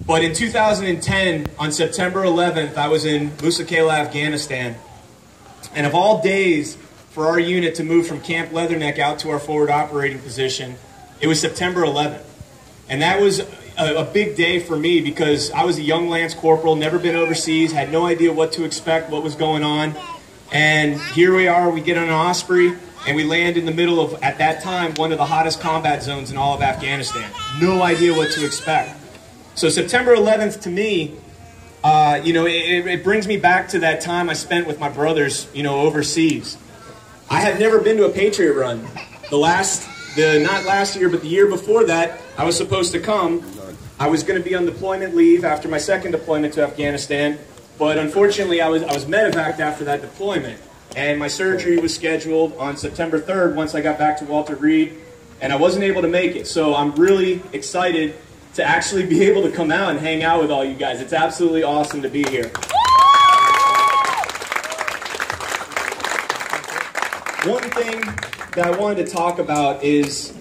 But in 2010, on September 11th, I was in Musa Kela, Afghanistan. And of all days for our unit to move from Camp Leatherneck out to our forward operating position, it was September 11th. And that was a big day for me because I was a young Lance Corporal, never been overseas, had no idea what to expect, what was going on. And here we are, we get on an Osprey, and we land in the middle of, at that time, one of the hottest combat zones in all of Afghanistan. No idea what to expect. So September 11th, to me, it brings me back to that time I spent with my brothers, overseas. I had never been to a Patriot run. Not last year, but the year before that, I was supposed to come. I was going to be on deployment leave after my second deployment to Afghanistan, but unfortunately I was medevaced after that deployment. And my surgery was scheduled on September 3rd once I got back to Walter Reed, and I wasn't able to make it. So I'm really excited to actually be able to come out and hang out with all you guys. It's absolutely awesome to be here. One thing that I wanted to talk about is,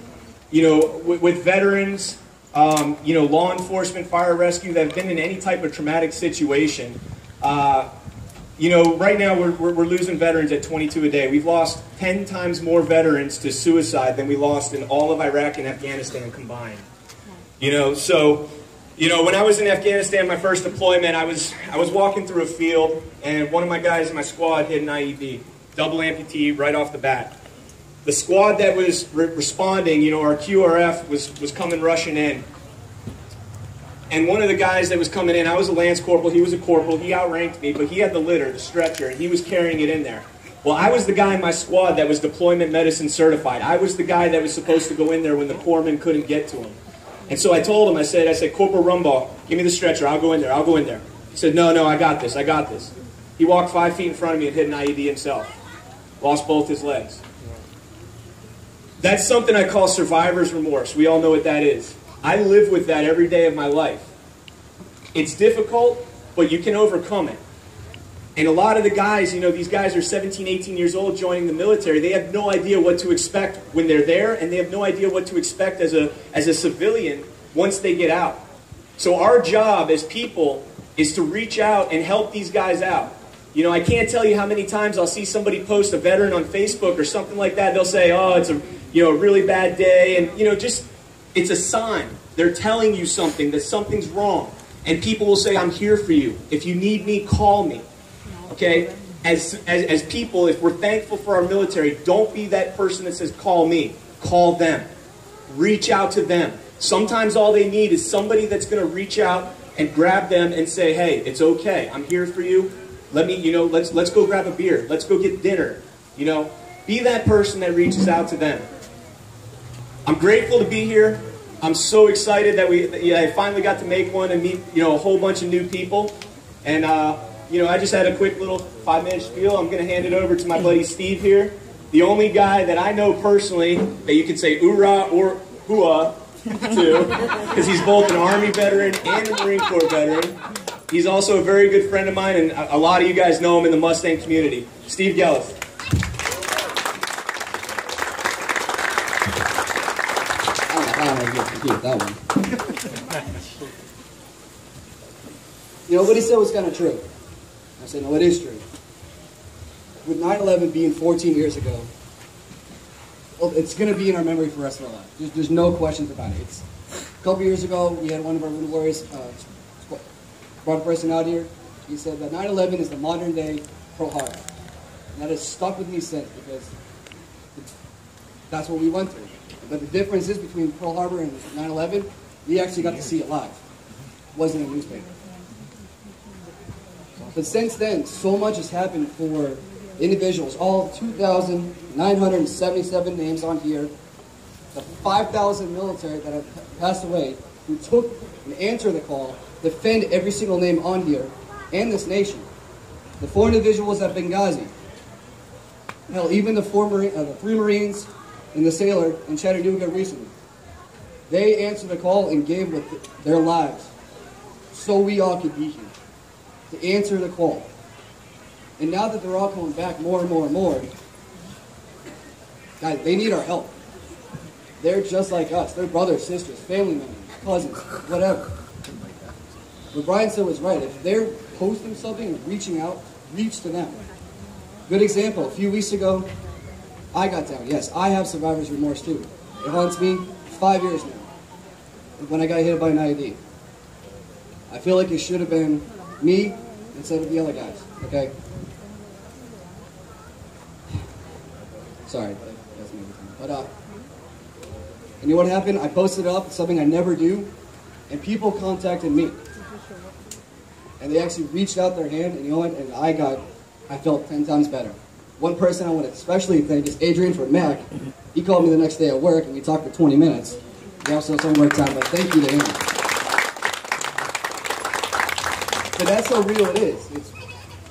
with veterans, law enforcement, fire rescue that have been in any type of traumatic situation, right now we're losing veterans at 22 a day. We've lost 10 times more veterans to suicide than we lost in all of Iraq and Afghanistan combined. When I was in Afghanistan, my first deployment, I was walking through a field, and one of my guys in my squad hit an IED, double amputee right off the bat. The squad that was responding, our QRF was coming rushing in. And one of the guys that was coming in, I was a Lance Corporal, he was a Corporal, he outranked me, but he had the litter, the stretcher, and he was carrying it in there. Well, I was the guy in my squad that was deployment medicine certified. I was the guy that was supposed to go in there when the corpsman couldn't get to him. And so I told him, I said, Corporal Rumbaugh, give me the stretcher, I'll go in there. He said, no, I got this. He walked 5 feet in front of me and hit an IED himself. Lost both his legs. That's something I call survivor's remorse. We all know what that is. I live with that every day of my life. It's difficult, but you can overcome it. And a lot of the guys, these guys are 17, 18 years old joining the military. They have no idea what to expect when they're there, and they have no idea what to expect as a civilian once they get out. So our job as people is to reach out and help these guys out. I can't tell you how many times I'll see somebody post a veteran on Facebook or something like that. They'll say, oh, it's a really bad day, and it's a sign. They're telling you something, that something's wrong. And people will say, I'm here for you. If you need me, call me. Okay? As people, if we're thankful for our military, don't be that person that says, call me. Call them. Reach out to them. Sometimes all they need is somebody that's going to reach out and grab them and say, hey, it's okay. I'm here for you. Let's go grab a beer. Let's go get dinner. Be that person that reaches out to them. I'm grateful to be here. I'm so excited that I finally got to make one and meet, a whole bunch of new people. And, I just had a quick little 5-minute spiel. I'm going to hand it over to my buddy Steve here. The only guy that I know personally that you could say oorah or hooah to, because he's both an Army veteran and a Marine Corps veteran. He's also a very good friend of mine, and a lot of you guys know him in the Mustang community. Steve Gellis. That one. What he said was kind of true. I said, no, it is true. With 9/11 being 14 years ago, well, it's going to be in our memory for the rest of our life. There's no questions about it. A couple years ago, we had one of our little warriors, brought a person out here. He said that 9/11 is the modern day Pearl Harbor. And that has stuck with me since, because that's what we went through. But the difference is between Pearl Harbor and 9/11, we actually got to see it live. It wasn't in a newspaper. But since then, so much has happened for individuals. All 2,977 names on here. The 5,000 military that have passed away who took and answered the call, defend every single name on here, and this nation. The 4 individuals at Benghazi. Hell, even the 3 Marines and the sailor in Chattanooga recently. They answered the call and gave with their lives so we all could be here, to answer the call. And now that they're all coming back more and more and more, guys, they need our help. They're just like us. They're brothers, sisters, family members, cousins, whatever. what Brian said was right. If they're posting something and reaching out, reach to them. Good example, a few weeks ago, I got down. Yes, I have survivor's remorse too. It haunts me 5 years now. When I got hit by an IED. I feel like it should have been me instead of the other guys, okay? Sorry, that's me. But, and you know what happened? I posted it up, it's something I never do, and people contacted me. And they actually reached out their hand, and you know what? And I felt 10 times better. One person I want to especially thank is Adrian from Mac. He called me the next day at work, and we talked for 20 minutes. We also had some work time, but thank you to him. But that's how real it is.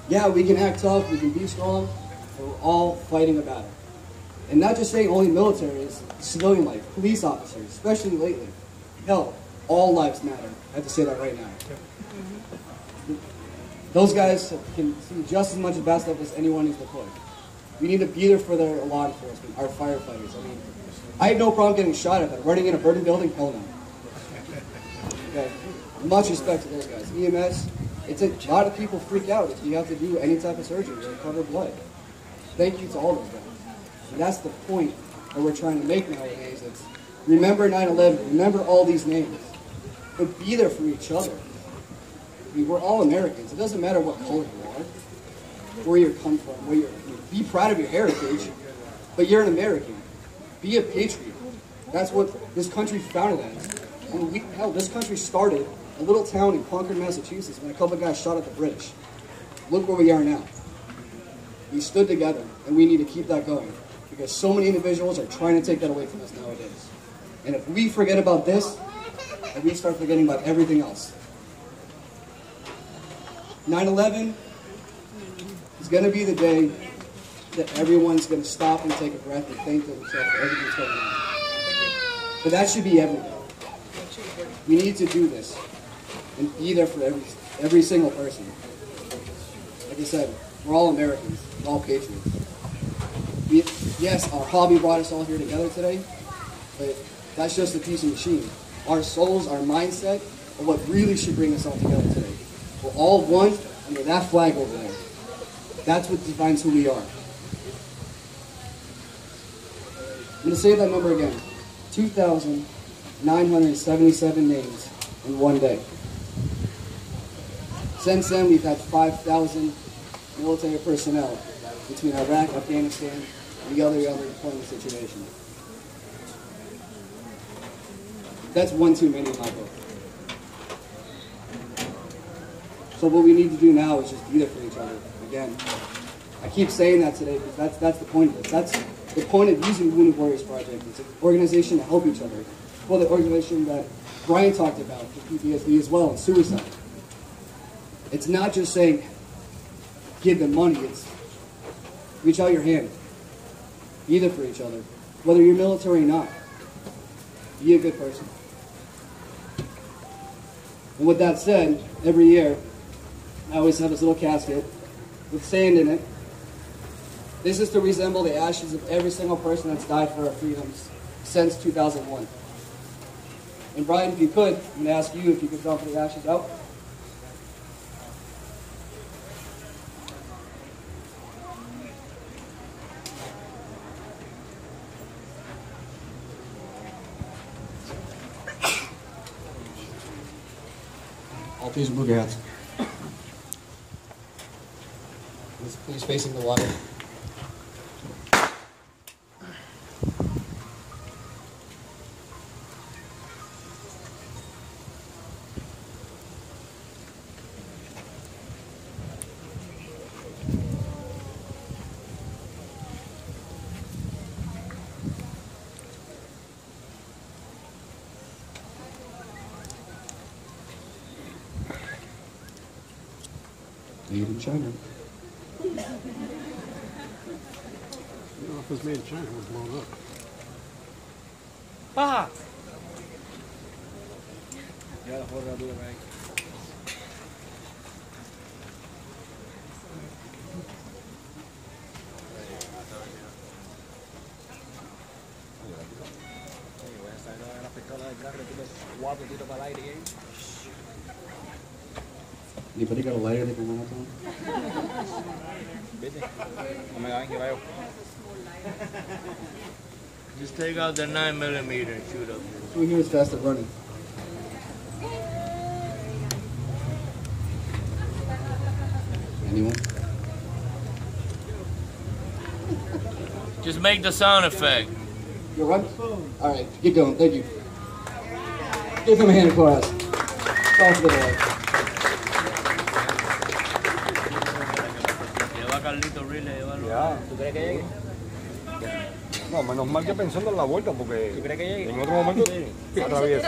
Yeah, we can act tough, we can be strong, but we're all fighting a battle. And not just saying only military, it's civilian life, police officers, especially lately. Hell, all lives matter. I have to say that right now. Those guys can see just as much bad stuff as anyone who's deployed. We need to be there for their law enforcement, our firefighters. I mean, I have no problem getting shot at, but running in a burning building, hell no. Okay. Much respect to those guys. EMS, it's a lot of people freak out if you have to do any type of surgery or cover blood. Thank you to all those guys. And that's the point that we're trying to make nowadays. It's remember 9/11, remember all these names, but be there for each other. I mean, we're all Americans. It doesn't matter what color you are, where you come from, be proud of your heritage, but you're an American. Be a patriot. That's what this country founded as. And hell, this country started a little town in Concord, Massachusetts, when a couple of guys shot at the British. Look where we are now. We stood together, and we need to keep that going, because so many individuals are trying to take that away from us nowadays. And if we forget about this, then we start forgetting about everything else. 9/11 is going to be the day that everyone's going to stop and take a breath and thank themselves for everything that's going on. But that should be every day. We need to do this and be there for every single person. Like I said, we're all Americans. We're all patriots. Yes, our hobby brought us all here together today, but that's just a piece of machine. Our souls, our mindset, are what really should bring us all together today. We're all one under that flag over there. That's what defines who we are. I'm going to say that number again. 2,977 names in one day. Since then, we've had 5,000 military personnel between Iraq, Afghanistan, and the other deployment situation. That's one too many in my book. So what we need to do now is just be there for each other. Again, I keep saying that today because that's the point of this. That's the point of using Wounded Warriors Project. It's an organization to help each other. Well, the organization that Brian talked about, for PTSD as well, and suicide. It's not just saying, give them money. It's reach out your hand. Be there for each other. Whether you're military or not. Be a good person. And with that said, every year, I always have this little casket with sand in it. This is to resemble the ashes of every single person that's died for our freedoms since 2001. And Brian, if you could, I'm going to ask you if you could dump the ashes out. All please remove your hats. Please facing the water. Made in China. If it was made in China, it was blown up. Ah! Yeah, hold it, I'll do it right. Anybody got a lighter they can run up on? Just take out the 9mm and shoot up. Who here is fast at running? Anyone? Just make the sound effect. You run? All right, keep going. Thank you. Give him a hand of applause. Talk to the boy. Lleva Carlito Rile, llévalo. Ya. ¿Tú crees que llegue? No, menos mal que pensando en la vuelta, porque ¿Tú crees que llegue? en otro momento atraviesa.